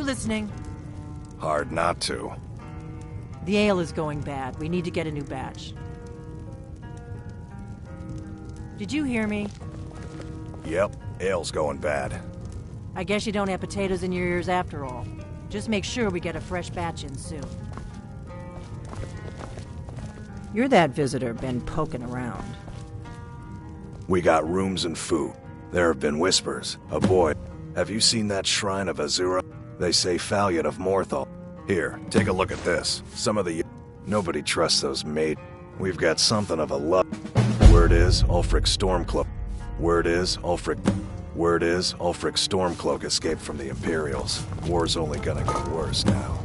listening? Hard not to. The ale is going bad. We need to get a new batch. Did you hear me? Yep, ale's going bad. I guess you don't have potatoes in your ears after all. Just make sure we get a fresh batch in soon. You're that visitor been poking around. We got rooms and food. There have been whispers. A boy. Have you seen that shrine of Azura? They say Fallion of Morthal. Here, take a look at this. Some of the... Nobody trusts those maids. We've got something of a luck. Word is, Ulfric Stormcloak. Word is, Ulfric Stormcloak escaped from the Imperials. War's only gonna get worse now.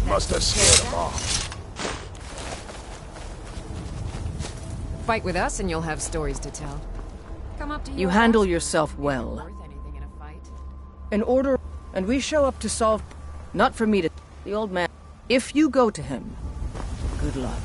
Must have scared them off. Fight with us and you'll have stories to tell. Come up to You handle yourself well. An order, and we show up to solve... Not for me to... The old man... If you go to him, good luck.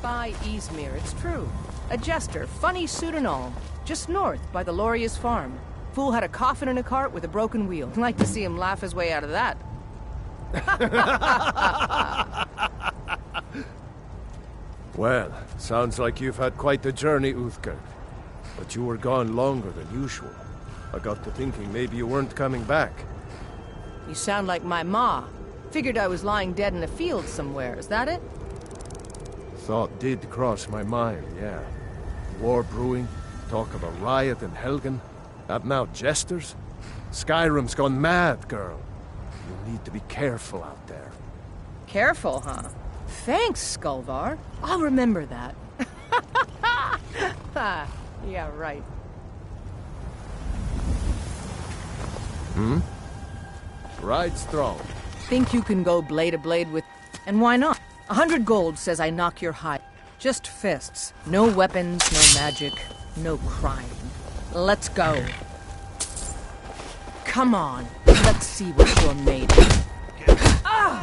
By Izmir, it's true. A jester, funny suit and all. Just north, by the Loria's farm. Fool had a coffin in a cart with a broken wheel. Like to see him laugh his way out of that. Well, sounds like you've had quite the journey, Uthgerd. But you were gone longer than usual. I got to thinking maybe you weren't coming back. You sound like my ma. Figured I was lying dead in a field somewhere, is that it? Thought did cross my mind, yeah. War brewing, talk of a riot in Helgen. That now jesters? Skyrim's gone mad, girl. You need to be careful out there. Careful, huh? Thanks, Skullvar. I'll remember that. Yeah, right. Ride strong. Think you can go blade to blade with... And why not? 100 gold says I knock your hide. Just fists. No weapons, no magic, no crime. Let's go. Come on. Let's see what you're made of. Ah!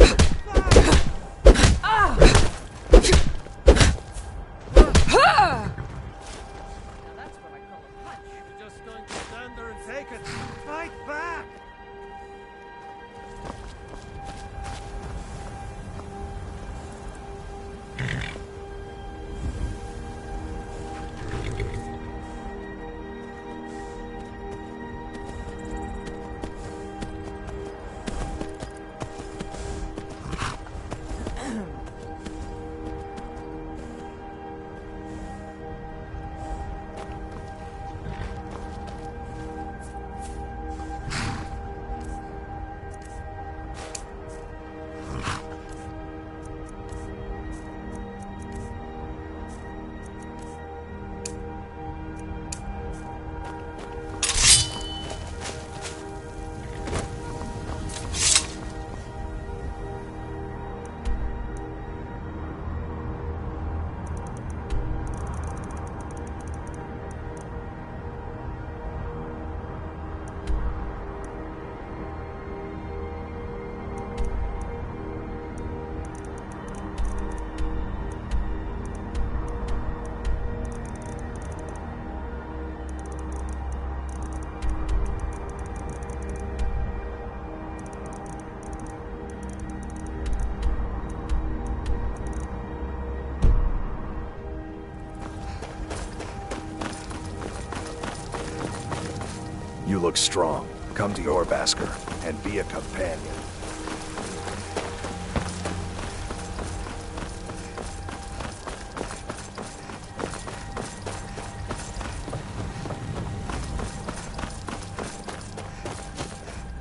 You look strong. Come to your Basker and be a companion.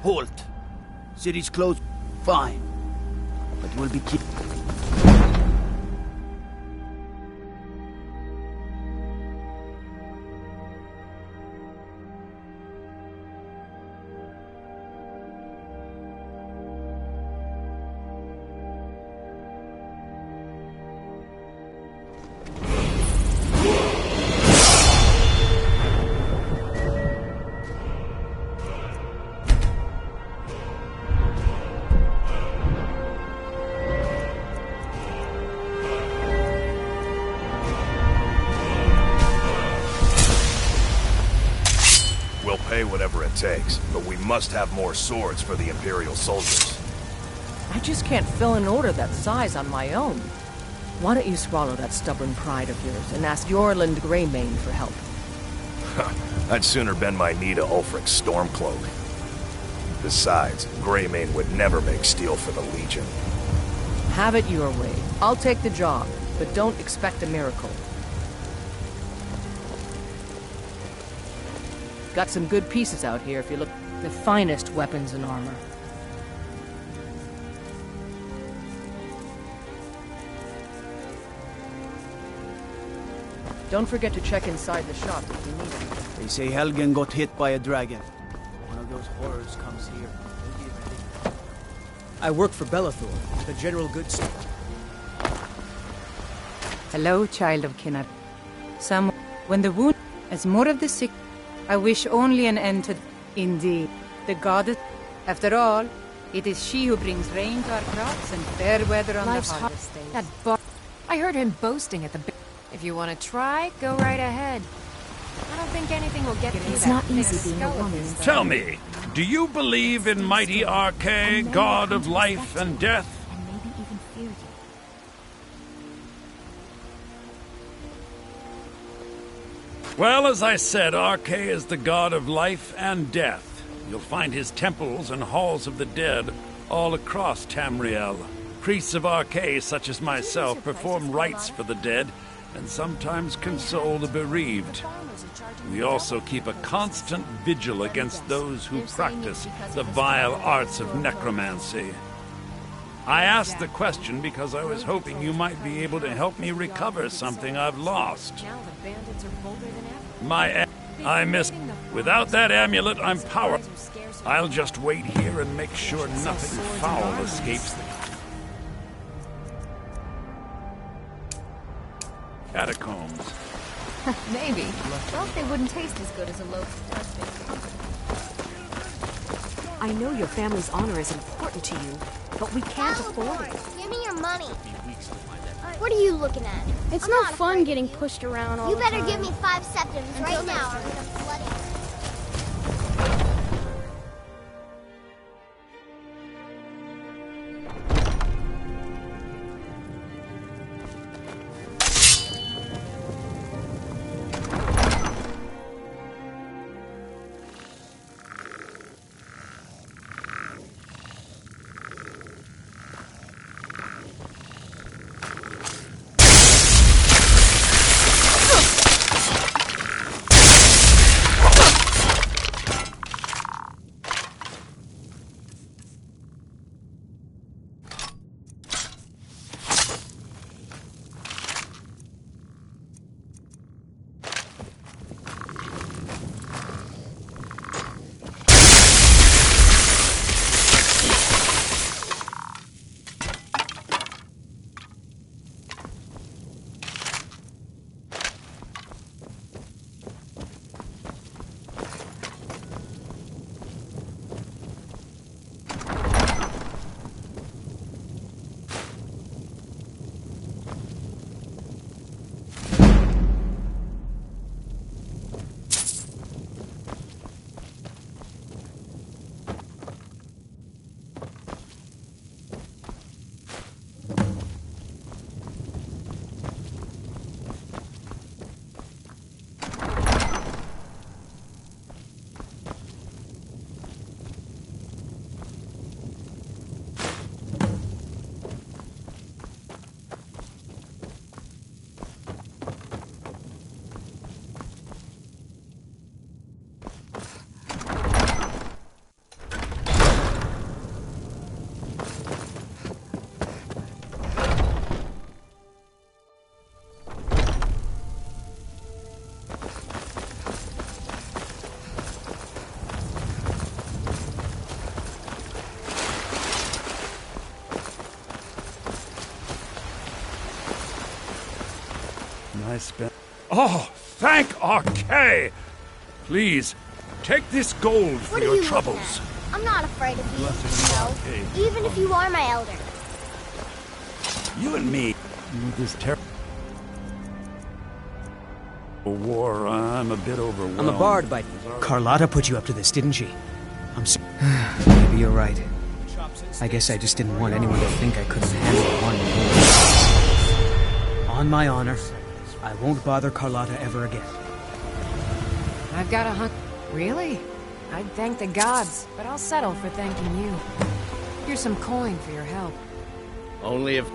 Halt. City's closed. Fine. But we'll be keep. We'll pay whatever it takes, but we must have more swords for the Imperial soldiers. I just can't fill an order that size on my own. Why don't you swallow that stubborn pride of yours and ask Yorland Greymane for help? I'd sooner bend my knee to Ulfric's Stormcloak. Besides, Greymane would never make steel for the Legion. Have it your way. I'll take the job, but don't expect a miracle. Got some good pieces out here if you look. The finest weapons and armor. Don't forget to check inside the shop if you need anything. They say Helgen got hit by a dragon. One of those horrors comes here. They'll be ready. I work for Bellathor, the general goods store. Hello, child of Kinnar. When the wound as more of the sick, I wish only an end to. Indeed, the goddess. After all, it is she who brings rain to our crops and fair weather on Life's the hard. harvest days. That I heard him boasting at the. If you want to try, go right ahead. I don't think anything will get through It's that not thick easy being a skull of woman. yours, though. Tell me, do you believe in mighty Arche, god of life and death? And maybe even fear you. Well, as I said, Arche is the god of life and death. You'll find his temples and halls of the dead all across Tamriel. Priests of Arche, such as myself, perform rites for the dead and sometimes console the bereaved. We also keep a constant vigil against those who practice the vile arts of necromancy. I asked the question because I was hoping you might be able to help me recover something I've lost. Now the bandits are bolder than ever. I missed. Without that amulet, I'm powerless. I'll just wait here and make sure nothing foul escapes the catacombs. Maybe. Well, they wouldn't taste as good as a loaf of dust. I know your family's honor is important to you, but we can't afford it. Give me your money. What are you looking at? It's no fun getting pushed around all You the better time. give me 5 septims right now or I'm gonna flood it. Nice Ben. Oh, thank RK! Please, take this gold for What are your you troubles. looking at? I'm not afraid of you. Blessings, No, even if you are my elder. You and me, with this terrible war, I'm a bit overwhelmed. I'm a bard, but Carlotta put you up to this, didn't she? I'm so... Maybe you're right. I guess I just didn't want anyone to think I couldn't handle one more. On my honor, I won't bother Carlotta ever again. I've got a hunt. Really? I'd thank the gods, but I'll settle for thanking you. Here's some coin for your help. Only if...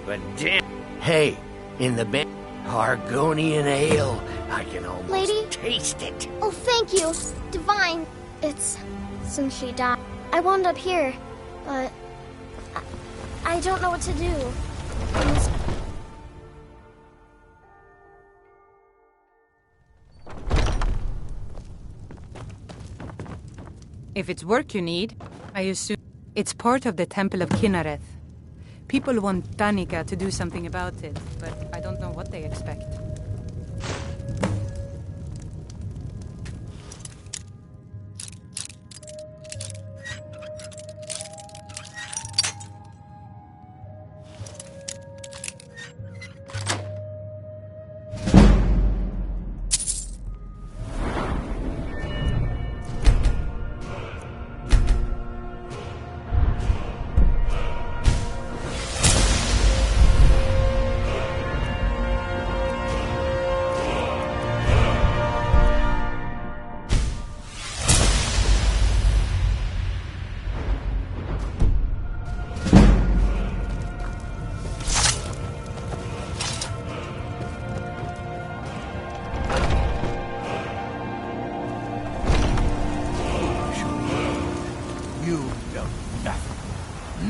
But damn... Hey, in the band... Argonian ale. I can almost Lady? taste it. Oh, thank you. Divine. It's... since she died. I wound up here, but... I don't know what to do. If it's work you need, I assume it's part of the Temple of Kinnareth. People want Danica to do something about it, but I don't know what they expect.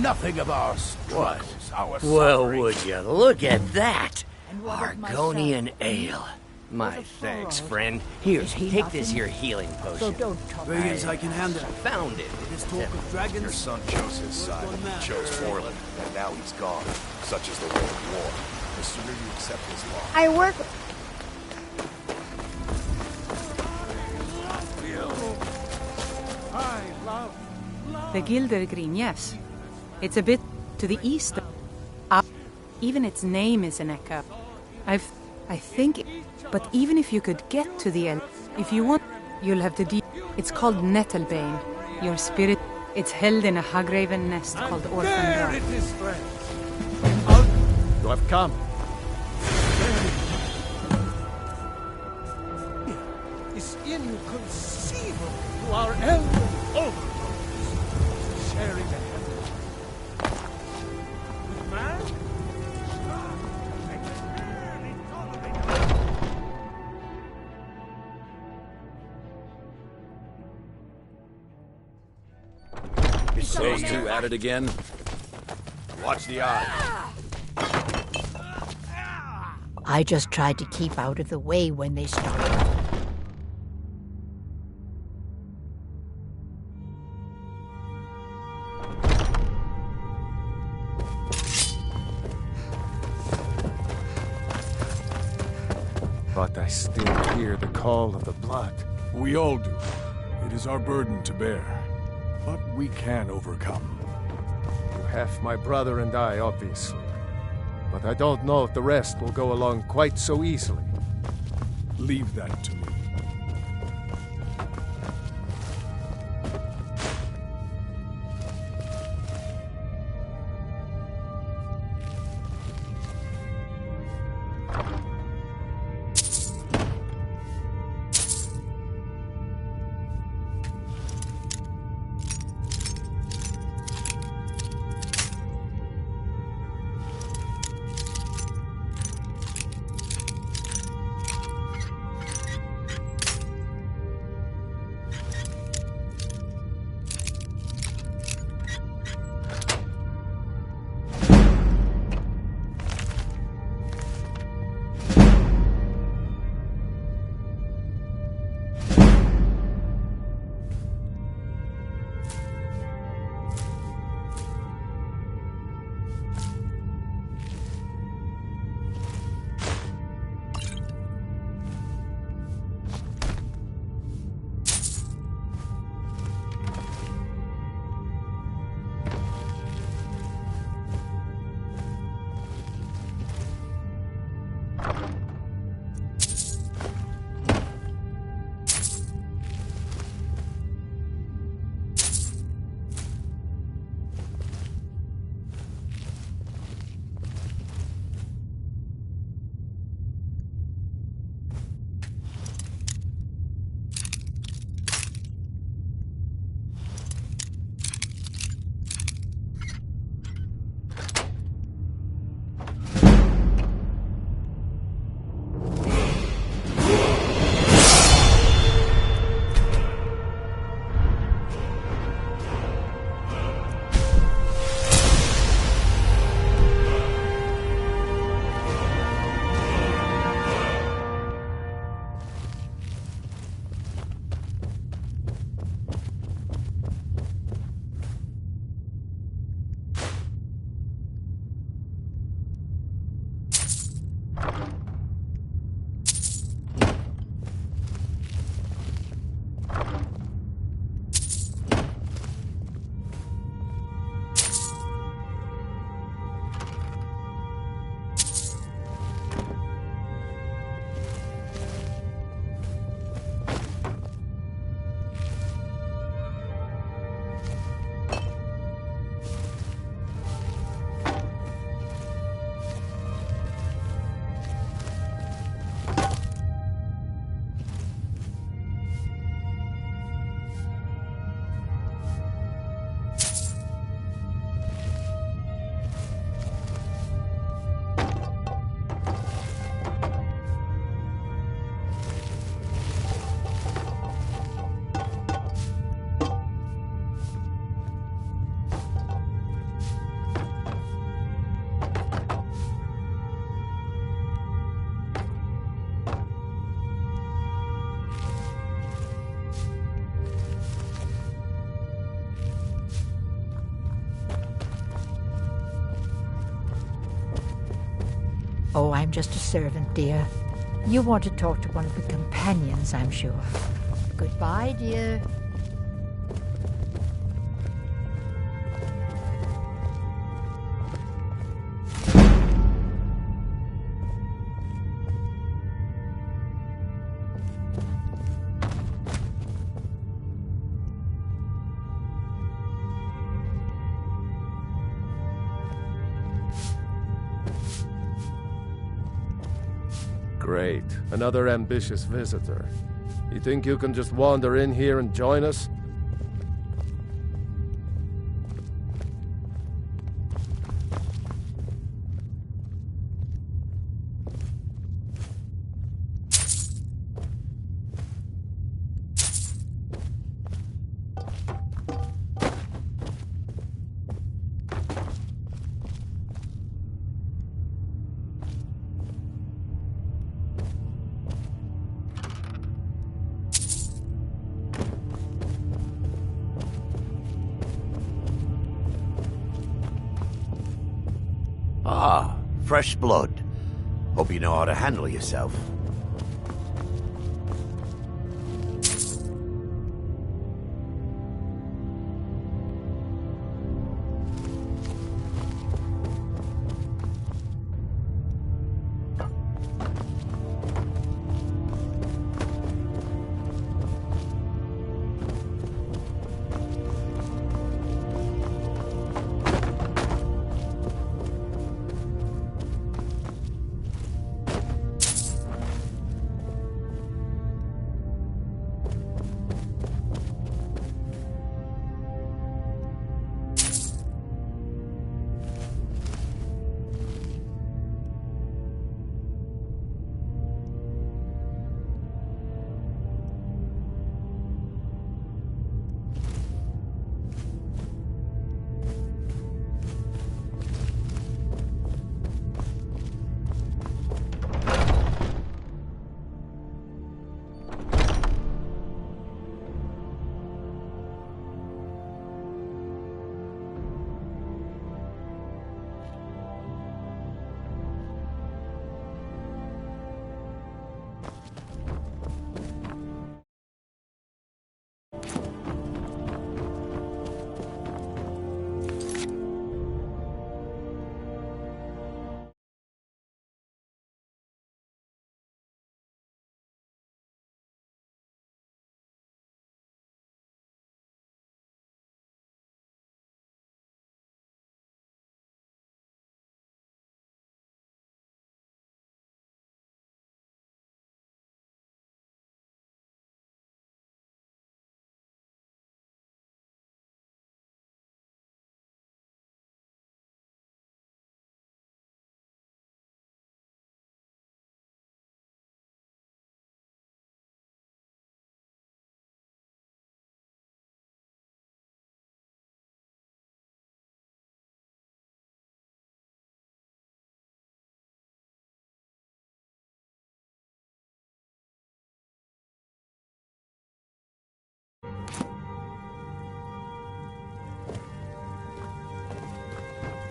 Nothing of our struggles, our Well, would you look at that? Argonian ale. My thanks, friend. Here, take this here healing potion. So don't talk. Big as I can handle it. Found it. This talk of dragons. Your son chose his side. He chose poorly, and now he's gone. Such is the way of war. The sooner you accept his law. I work... The Gilder Green, yes. It's a bit to the east. Even its name is an echo. I think... But even if you could get to the end, if you want, you'll have to It's called Nettlebane. Your spirit... It's held in a Hagraven nest called Orphan There Rock. it is, friend. You have come. Is inconceivable to our elven overlords. Sharing a hand. Good man? Those two at it again? Watch the eye. I just tried to keep out of the way when they started. But I still hear the call of the blood. We all do. It is our burden to bear. But we can overcome. You have my brother and I, obviously. But I don't know if the rest will go along quite so easily. Leave that to me. Oh, I'm just a servant, dear. You want to talk to one of the companions, I'm sure. Goodbye, dear. Great. Another ambitious visitor. You think you can just wander in here and join us? Ah, fresh blood. Hope you know how to handle yourself.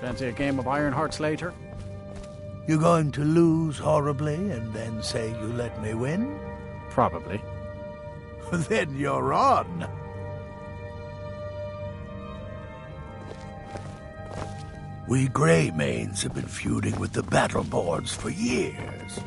Fancy a game of Iron Hearts later? You're going to lose horribly and then say you let me win? Probably. Then you're on. We Greymanes have been feuding with the battle boards for years.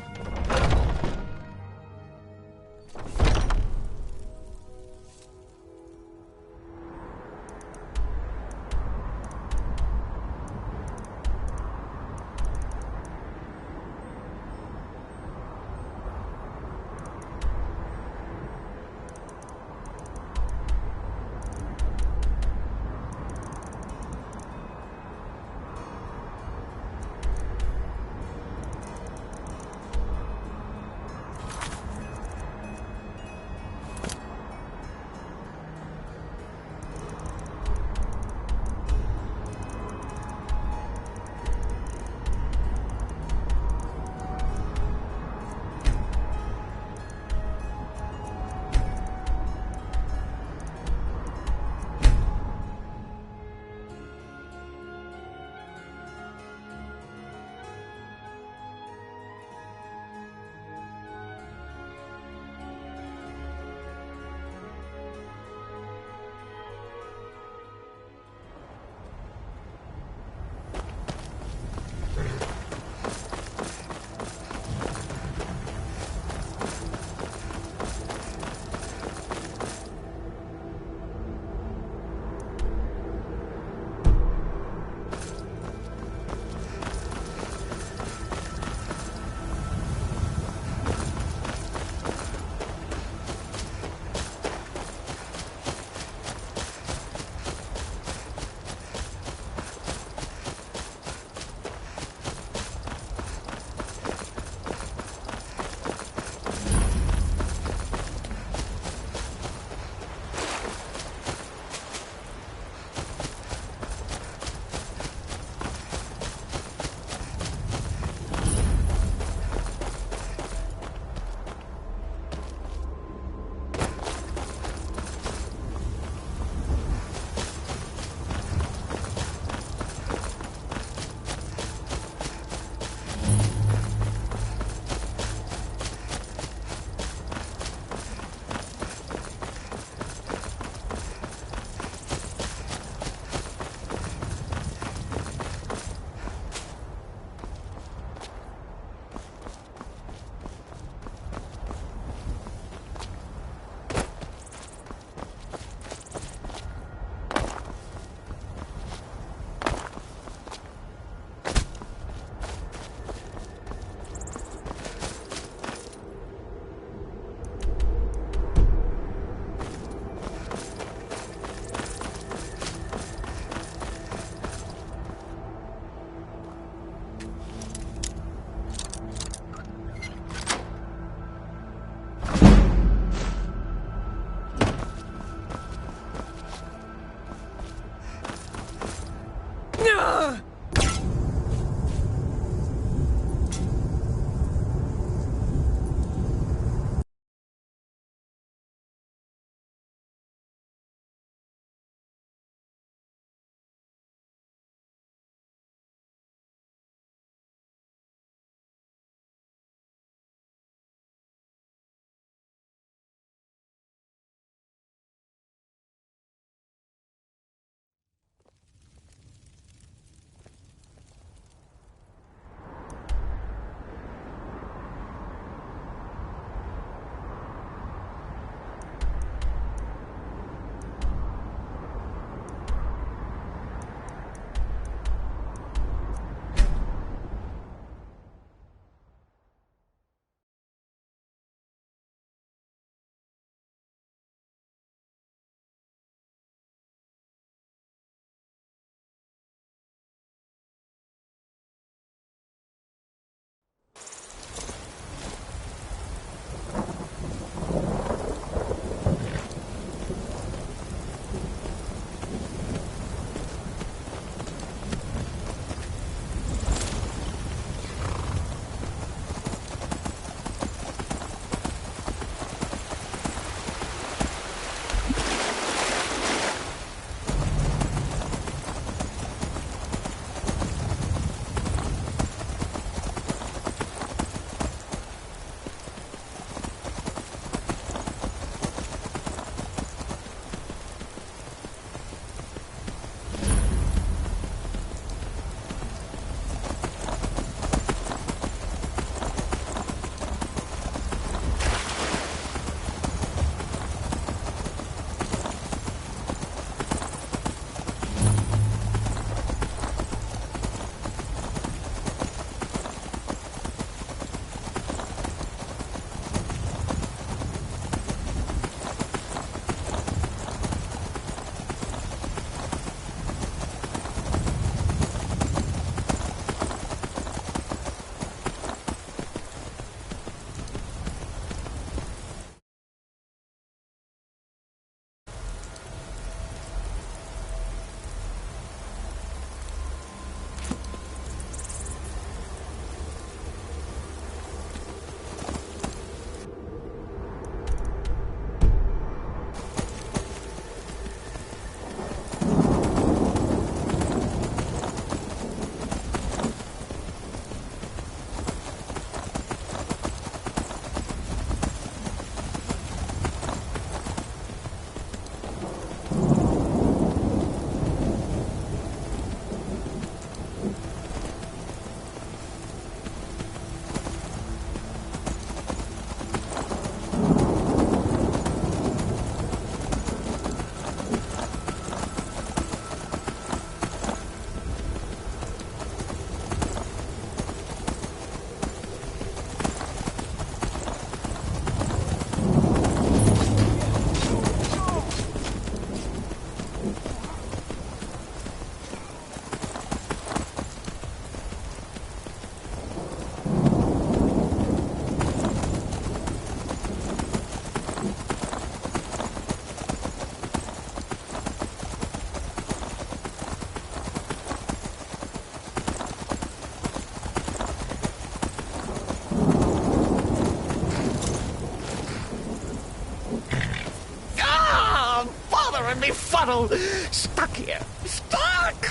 befuddled, stuck here, stuck!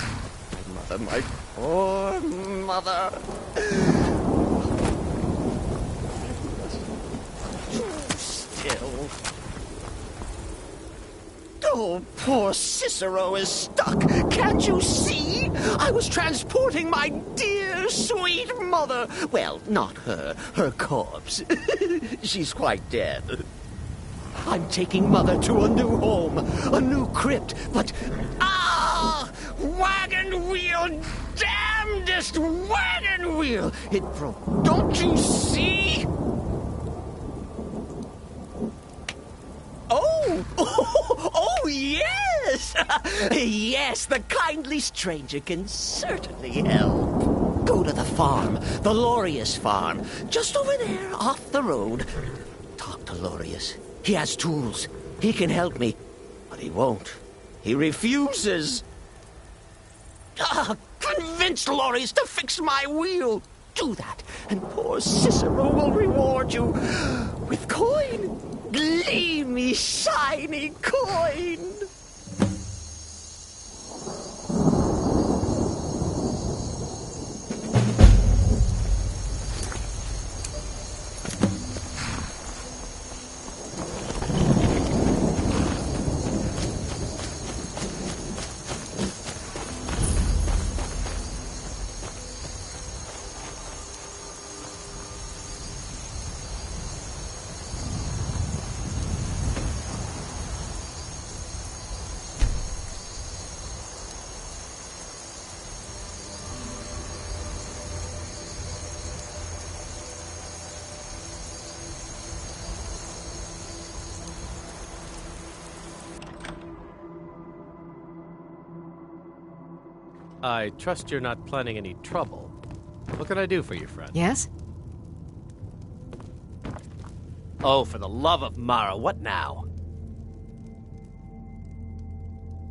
My mother, my poor mother. Still. Oh, poor Cicero is stuck. Can't you see? I was transporting my dear, sweet mother. Well, not her. Her corpse. She's quite dead. I'm taking Mother to a new home, a new crypt, but... Ah! Wagon wheel! Damnedest wagon wheel! It broke. Don't you see? Oh, yes! Yes, the kindly stranger can certainly help. Go to the farm, the Lorius farm, just over there, off the road. Talk to Lorius. He has tools. He can help me. But he won't. He refuses. Convince Lorius to fix my wheel. Do that, and poor Cicero will reward you with coin. Gleamy, shiny coin! I trust you're not planning any trouble. What can I do for you, friend? Yes? Oh, for the love of Mara, what now?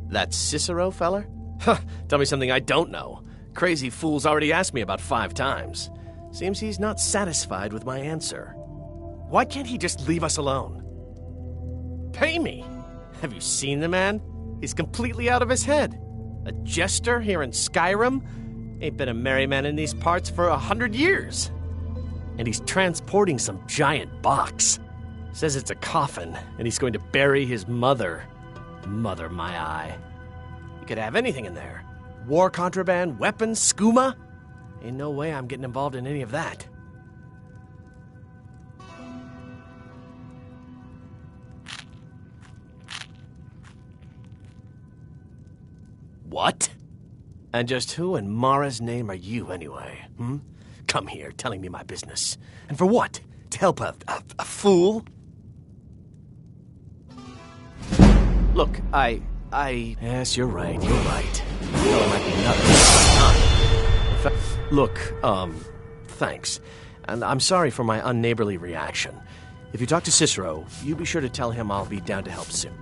That Cicero feller? Huh, tell me something I don't know. Crazy fool's already asked me about 5 times. Seems he's not satisfied with my answer. Why can't he just leave us alone? Pay me! Have you seen the man? He's completely out of his head. A jester here in Skyrim? Ain't been a merry man in these parts for 100 years. And he's transporting some giant box. Says it's a coffin, and he's going to bury his mother. Mother, my eye. You could have anything in there. War contraband, weapons, skooma. Ain't no way I'm getting involved in any of that. What? And just who in Mara's name are you, anyway? Come here, telling me my business. And for what? To help a fool? Look, Yes, you're right. Fella might be nuts. Look, thanks. And I'm sorry for my unneighborly reaction. If you talk to Cicero, you be sure to tell him I'll be down to help soon.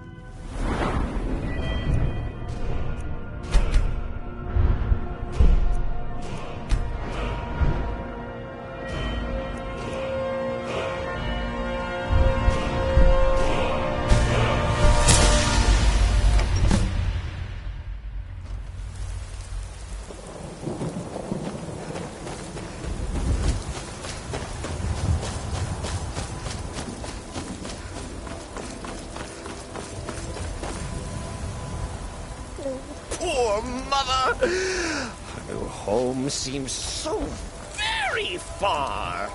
Poor mother! Her new home seems so very far.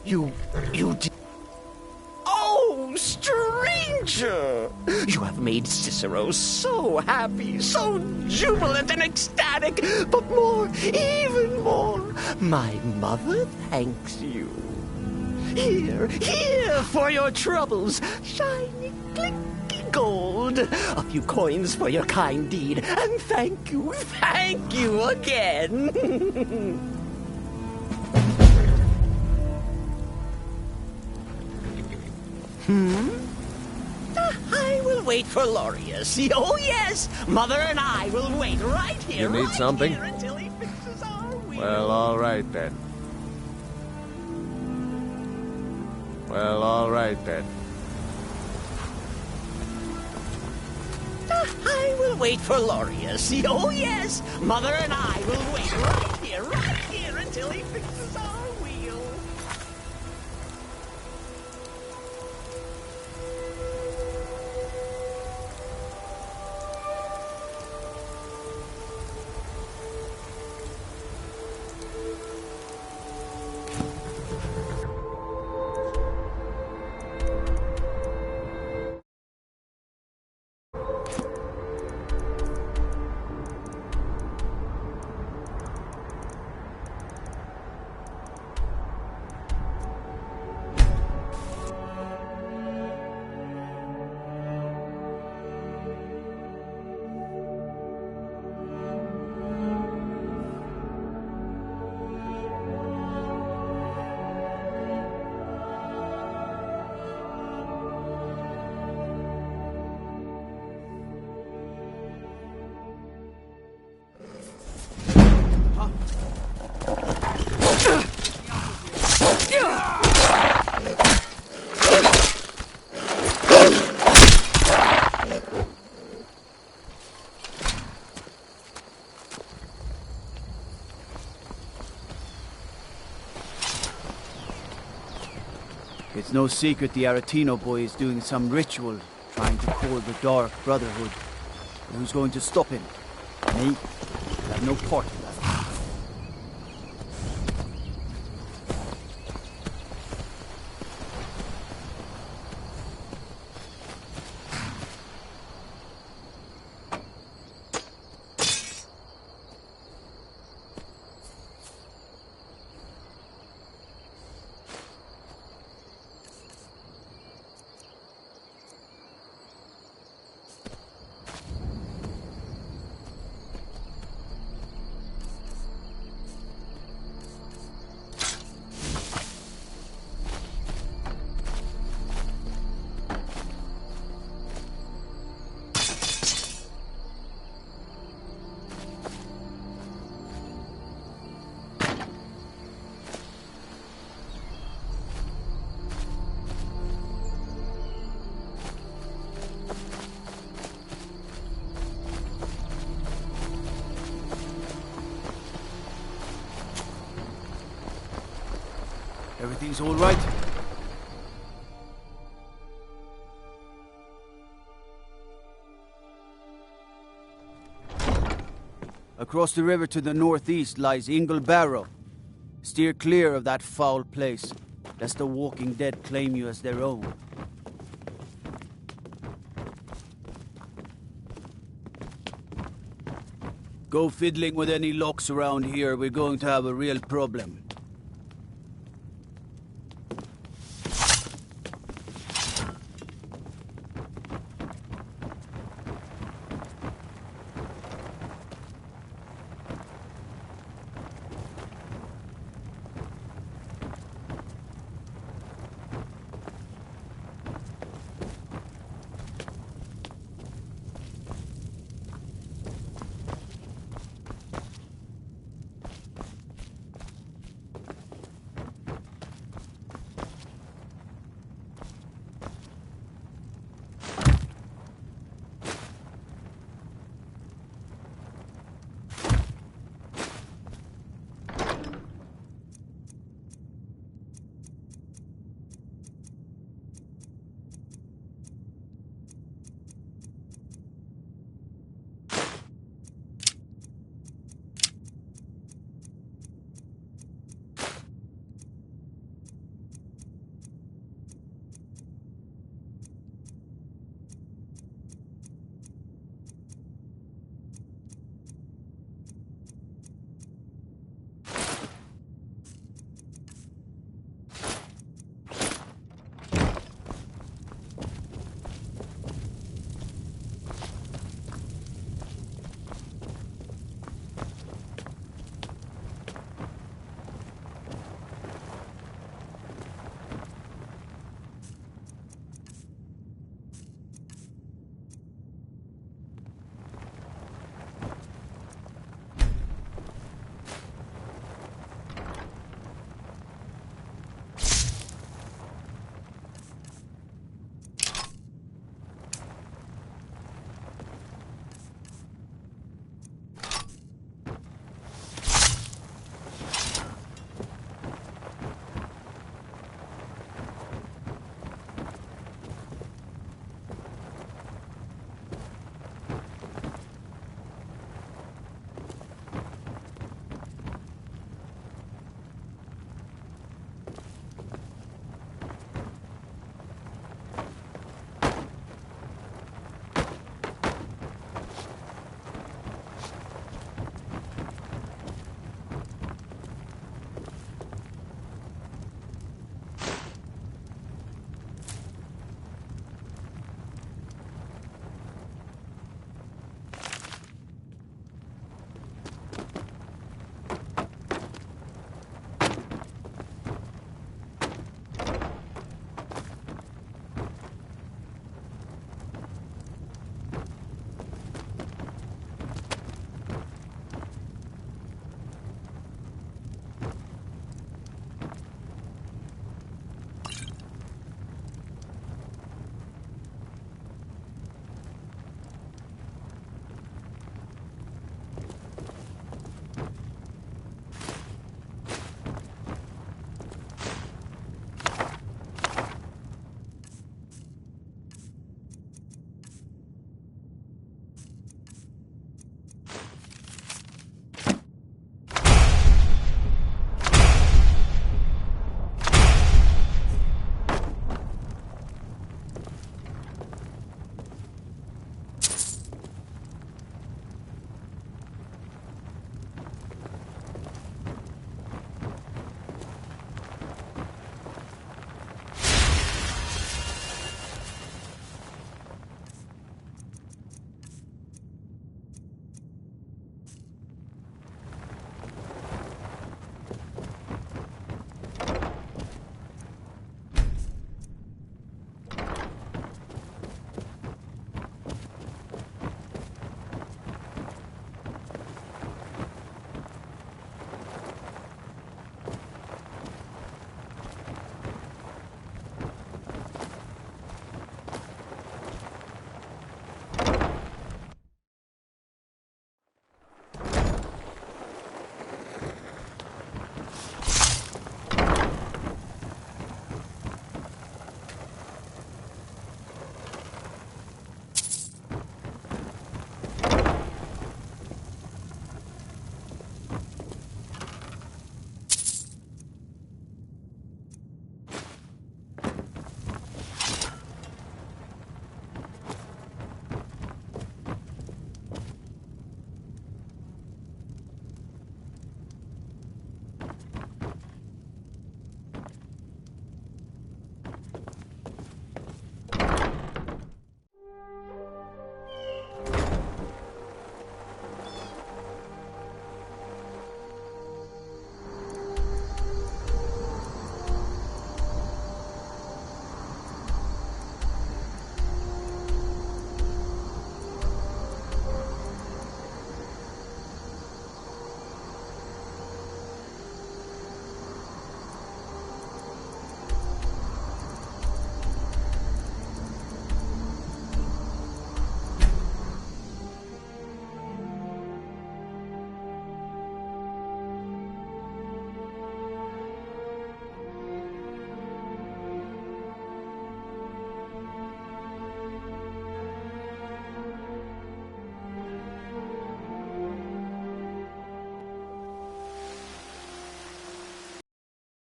You did... Oh, stranger! You have made Cicero so happy, so jubilant and ecstatic, but more, even more, my mother thanks you. Here for your troubles, shiny, clinky gold. A few coins for your kind deed, and thank you again. I will wait for Lorius. Oh, yes, Mother and I will wait right here. You need something? Here until he fixes our wheel. Well, all right then. I will wait for Lorius. Oh, yes. Mother and I will wait right here until he fixes our wheel. It's no secret the Aretino boy is doing some ritual, trying to call the Dark Brotherhood. But who's going to stop him? Me? I have no part in that. Everything's all right? Across the river to the northeast lies Ingle Barrow. Steer clear of that foul place, lest the Walking Dead claim you as their own. Go fiddling with any locks around here, we're going to have a real problem.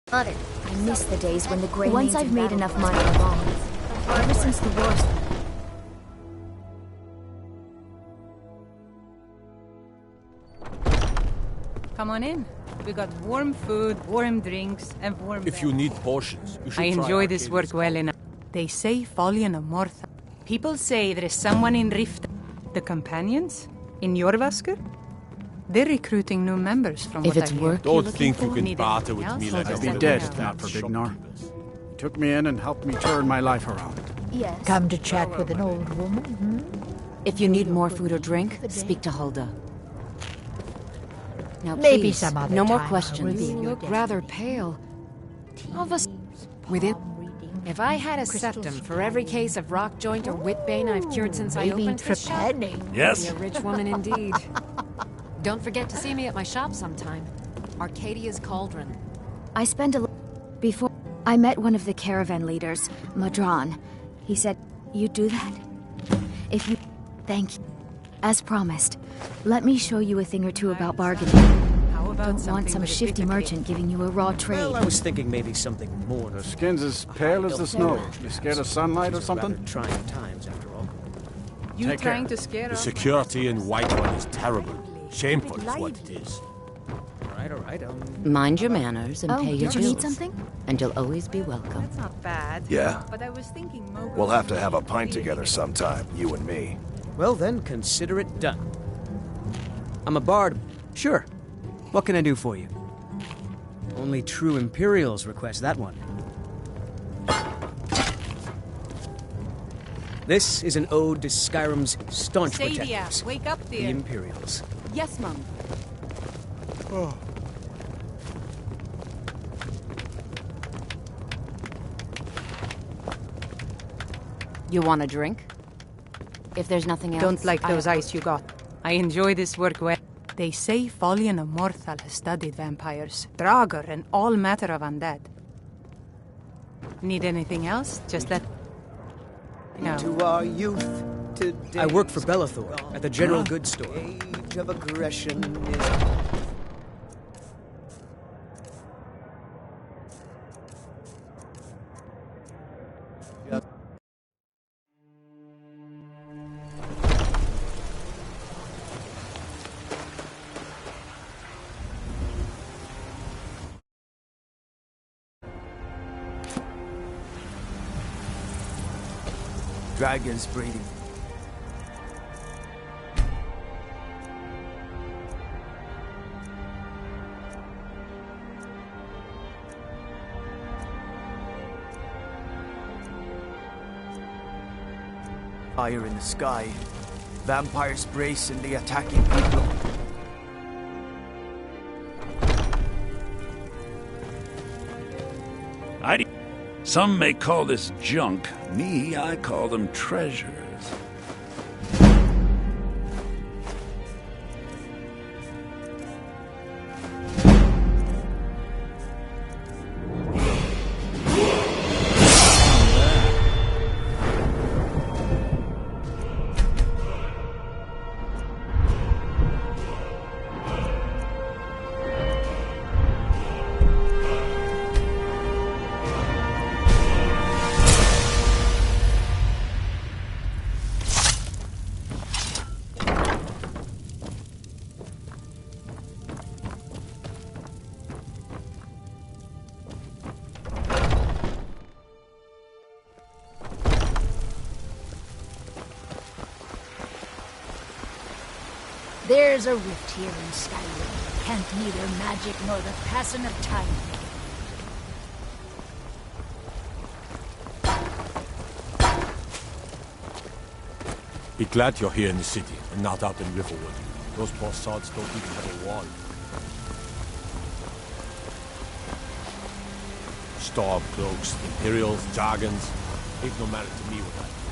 Butter. I miss the days when the gray. Once I've made enough money along. Ever since the war. Come on in. We got warm food, warm drinks, and warm. If you need potions, you should I try enjoy this work Arcadia's well enough. They say Folian of Mortha. People say there is someone in Rift. The companions? In Jorvasker? They're recruiting new members from If what it's I hear. work Don't think you can barter with me like I'd a be little dead bit if not for of Big Nor. shopkeepers. He took me in and helped me turn my life around. Yes. Come to chat with an old woman, hmm? If you need more food or drink, speak to Hulda. Now, Maybe please, some other no more time I'll questions. reveal You your look depth. rather pale. Of us within. If I had a septum for every case of rock joint or whitbane I've cured since I Maybe opened this shop, Yes? I'd be a rich woman indeed. Don't forget to see me at my shop sometime. Arcadia's Cauldron. I spent before I met one of the caravan leaders, Madron. He said, "You do that? If you thank you. As promised. Let me show you a thing or two about bargaining. How about Don't something want some with a shifty bit of merchant giving you a raw trade." Well, I was thinking maybe something more. The skin's as pale as the snow. You scared of sunlight or something? Trying times, after all. You Take trying care. to scare The us? security in Whiterun is terrible. Shameful is what it is. All right. Mind your manners and Oh, pay your did you bills. need something? And you'll always be welcome. That's not bad. Yeah? But I was thinking Mogo. We'll have to have a pint together sometime, you and me. Well, then, consider it done. I'm a bard. Sure. What can I do for you? Only true Imperials request that one. This is an ode to Skyrim's staunch Sadia, protectors, wake up, the dear. Imperials. Yes, Mum. You want a drink? If there's nothing else, Don't like those eyes you got. I enjoy this work well. They say Folian of Morthal has studied vampires, Draugr, and all matter of undead. Need anything else? Just let... No. To our youth today. I work for Bellathor at the general goods store. Age of aggression is... Dragons breeding. Fire in the sky. Vampires brazenly attacking people. Some may call this junk. Me, I call them treasures. There's a rift here in Skyrim. Can't neither magic nor the passing of time. Be glad you're here in the city and not out in Riverwood. Those poor sods don't even have a wall. Storm cloaks, Imperials, Jargons. Ain't no matter to me with that.